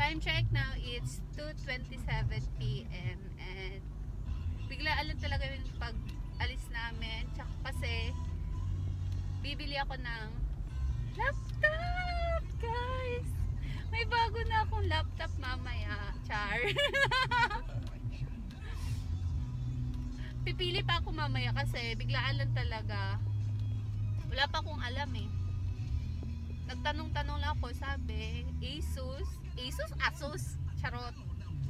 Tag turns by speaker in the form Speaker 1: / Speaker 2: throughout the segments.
Speaker 1: Time check now, it's 2:27 p.m. and biglaan lang talaga yung pag-alis namin. Tsaka kasi bibili ako ng laptop, guys! May bago na akong laptop mamaya. Char! Pipili pa ako mamaya kasi biglaan lang talaga. Wala pa akong alam eh. Nagtanong-tanong lang ako, sabi, Asus, charot.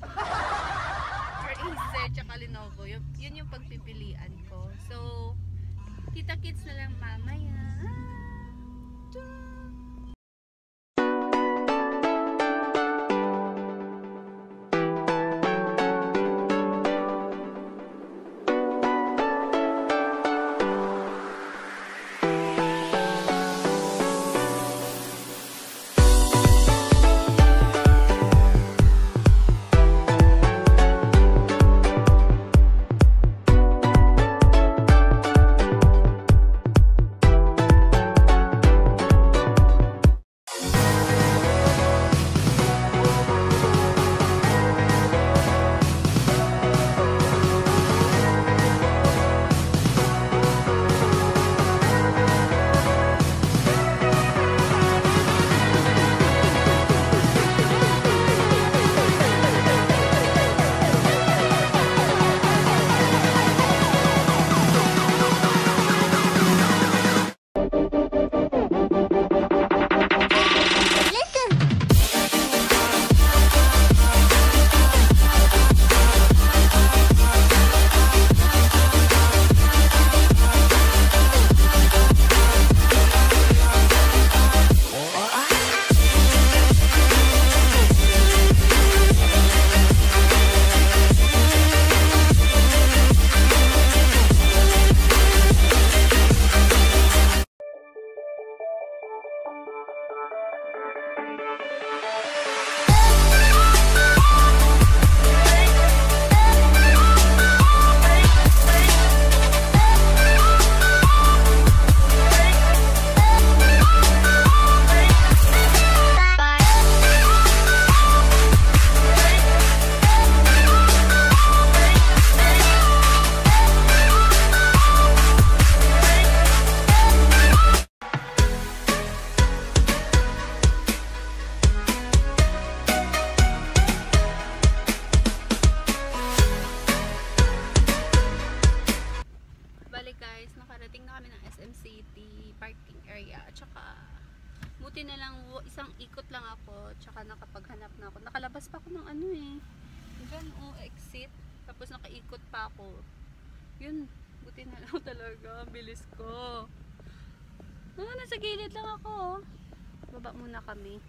Speaker 1: Or Acer, tsaka Lenovo. Yun yung pagpipilian ko. So, kita-kits na lang mamaya. Guys, nakarating na kami ng SM City parking area, tsaka buti na lang isang ikot lang ako, tsaka nakapaghanap na ako, nakalabas pa ako ng ano eh dyan, exit, tapos nakaikot pa ako, yun, buti na lang talaga, bilis ko. Nasa gilid lang ako, baba muna kami.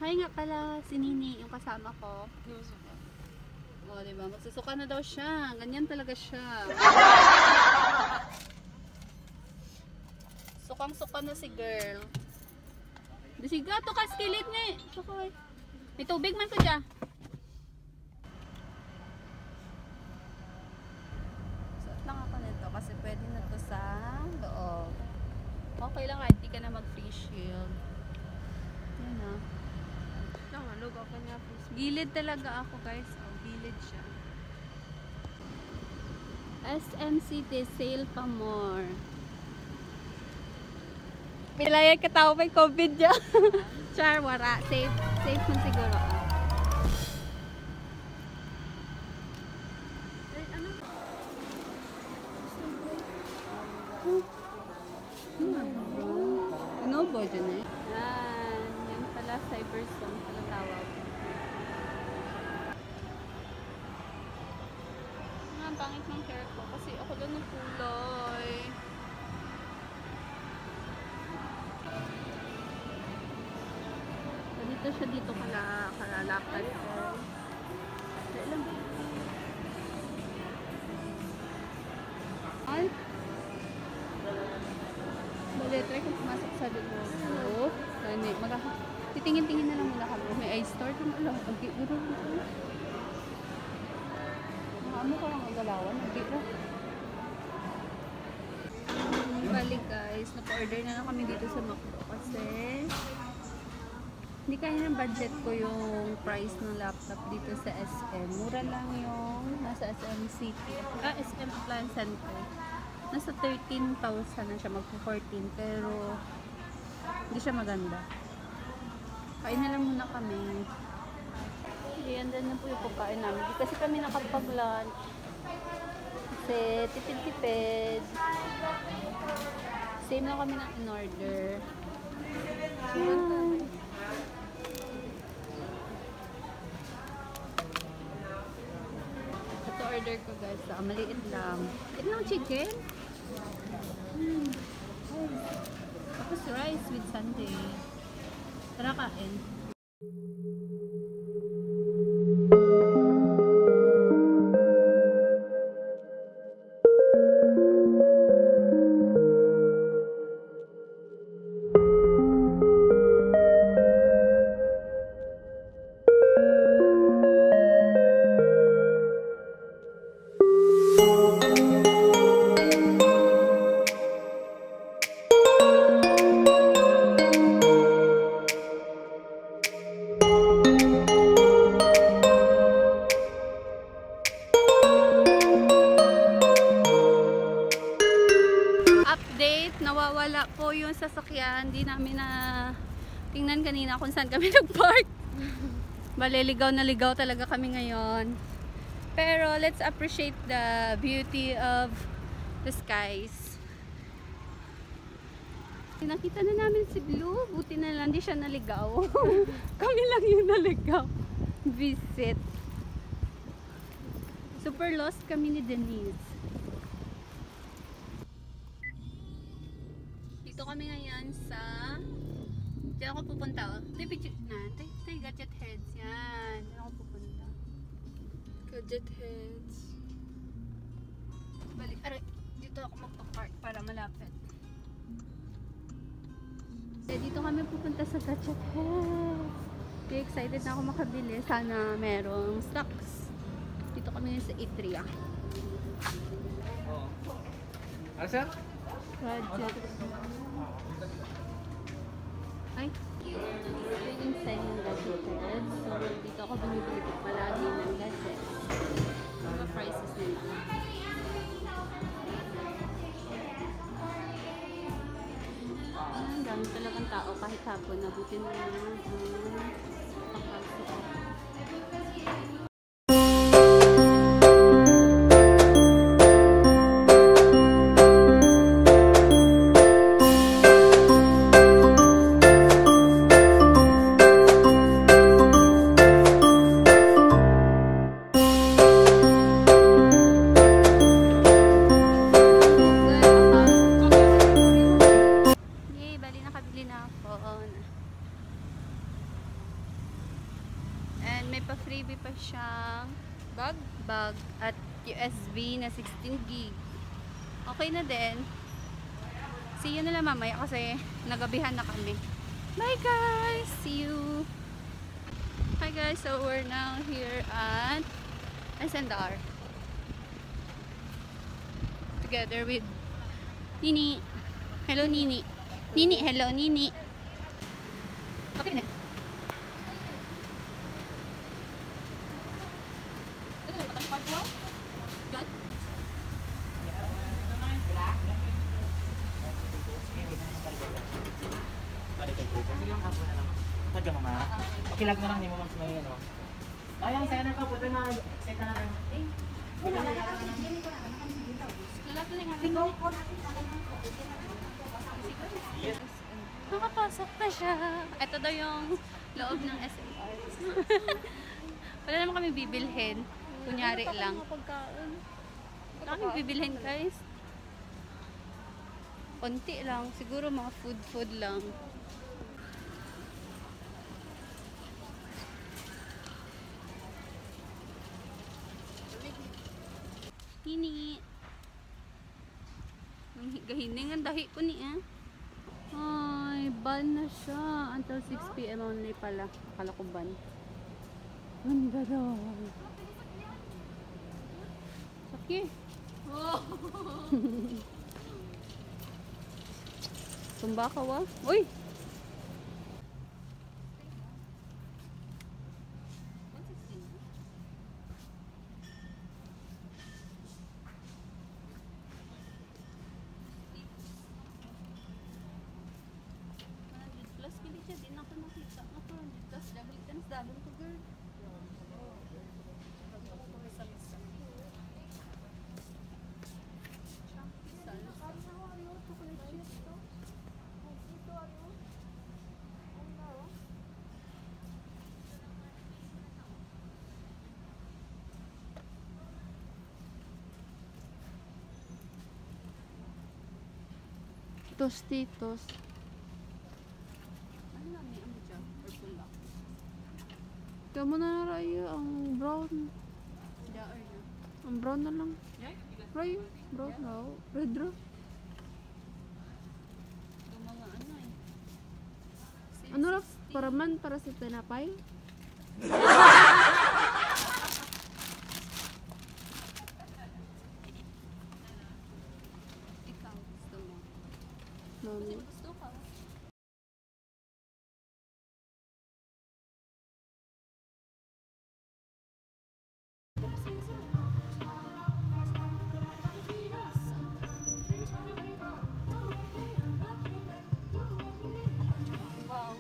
Speaker 1: Hi nga pala, si Nini yung kasama ko. O, diba? Magsusuka na daw siya. Ganyan talaga siya. Sukang-suka na si girl. Di si gato ka skilid nga eh. May tubig man ko dyan. Suot lang ako nito kasi pwede na to sa loob. Okay lang kahit di ka na mag-free shield. Yan ah. Gilid talaga ako guys. Gilid siya. SM City, sale pa more. Pilayag ka tao may COVID dyan. Char, wara. Safe man siguro. Ano ba dyan eh? Yan pala, Cyberzone pala tawag. Ang pangit ng hair ko kasi ako lang ng kulay. Dito siya dito kalalakad ko. Alam mo. Ay. Bale, try kong pumasok sa loob. Gani, titingin-tingin na lang muna kami. May ice store din ulo. Pag-giro dito. Ano ka lang ang galawan? Nag-giro. Balik guys, napa-order na lang kami dito sa McDo kasi Hindi kaya ng budget ko yung price ng laptop dito sa SM. Mura lang yung nasa SM City. SM Appliance Center. Nasa 13,000 na siya, magpo-14. Pero hindi siya maganda. Kain na lang muna kami. Ayan, din na po yung pagkain namin. Di kasi kami nakapag-lunch. Kasi tipid-tipid. Same lang kami ng in-order. Ito order ko guys. Maliit lang. Ito lang chicken. Tapos rice with sundae. Tara kain. Nawawala po yung sasakyan. Hindi namin na tingnan kanina kung saan kami nag-park. Bale, ligaw na ligaw talaga kami ngayon. Pero let's appreciate the beauty of the skies. Nakita na namin si Blue. Buti na lang, di siya naligaw. Kami lang yung naligaw. Visit. Super lost kami ni Denise. Dito kami ngayon sa... Diyan ako pupunta. Tay Gadget Heads. Yan. Diyan ako pupunta. Gadget Heads. Balik. Aray. Dito ako magpa-park para malapit. Dito kami pupunta sa Gadget Heads. Okay, excited na ako makabili. Sana merong stocks. Dito kami sa Itria.
Speaker 2: Ano sir?
Speaker 1: Gadget. Ay, yung inside ng Gadget Heads. So, dito ako bumibili ko palagi ng gadget. Mga prices nila. Ang dami talagang tao kahit hapon. Nabutin na naman ang pagpasok. And may pa-freebie pa siyang bag at USB na 16 gig. Okay na din. See you na lang mamaya kasi nagabihan na kami. Bye guys! See you! Hi guys! So we're now here at SNR. Together with Nini. Hello Nini. Nini, hello Nini. Okay na.
Speaker 2: Kilag na lang ni mo mas may ano. Ayang sana ka puto na set na lang.
Speaker 1: Nakapasok na siya. Ito daw yung loob ng SNR. Wala naman kami bibilhin. Kunyari lang. Wala kami bibilhin guys. Konti lang. Siguro mga food lang. Nini. Gahining ang dahi ko ni Ay, ban na siya. Until 6 PM only pala. Akala ko ban. Ganda daw. Saki. Oh. Tumba ka wa? Uy! Tapos double dance, dalon ko girl.
Speaker 3: Tostitos.
Speaker 1: Ano na may ano dyan? Purple lang.
Speaker 3: Kamu na rayo ang brown.
Speaker 1: Daan na.
Speaker 3: Ang brown na lang. Rayo. Brown na. Red raw.
Speaker 1: Yung mga ano eh.
Speaker 3: Ano ra? Para man para sa tinapay.
Speaker 1: Ikaw, gusto mo.
Speaker 3: Mami.
Speaker 1: Sino gusto ka? Wow.